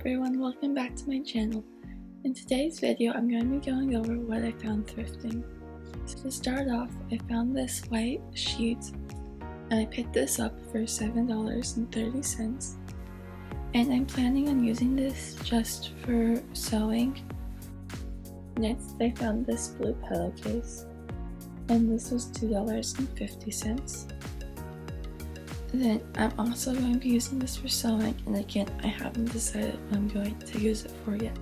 everyone, welcome back to my channel. In today's video, I'm going to be going over what I found thrifting. So to start off, I found this white sheet and I picked this up for $7.30, and I'm planning on using this just for sewing. Next, I found this blue pillowcase and this was $2.50. Then I'm also going to be using this for sewing, and again, I haven't decided what I'm going to use it for yet.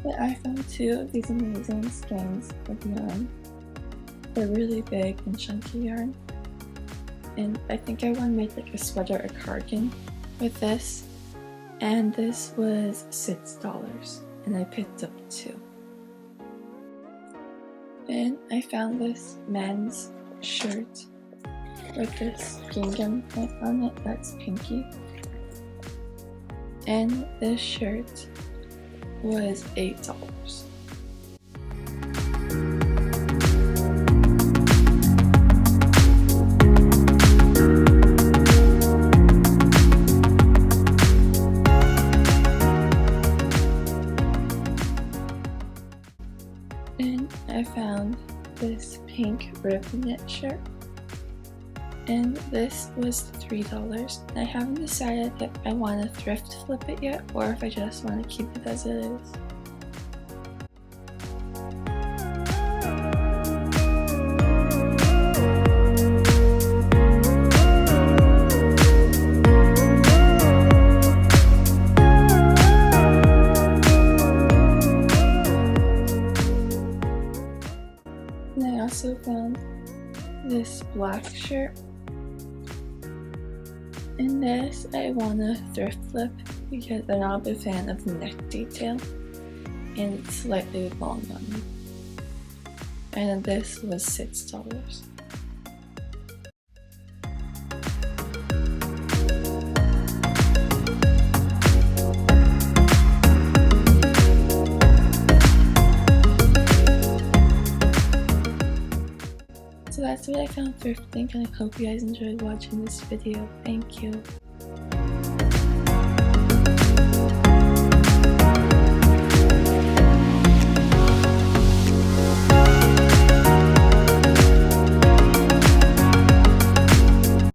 But I found two of these amazing skeins of yarn. They're really big and chunky yarn, and I think I want to make like a sweater or cardigan with this, and this was $6 and I picked up two. Then I found this men's shirt with this gingham print on it that's pinky, and this shirt was $8. Then I found this pink ribbon knit shirt, and this was $3. I haven't decided if I want to thrift flip it yet or if I just want to keep it as it is. And I also found this black shirt. In this, I want to thrift flip because I'm not a big fan of the neck detail and it's slightly long on me. And this was $6. So that's what I found thrifting, and I hope you guys enjoyed watching this video. Thank you.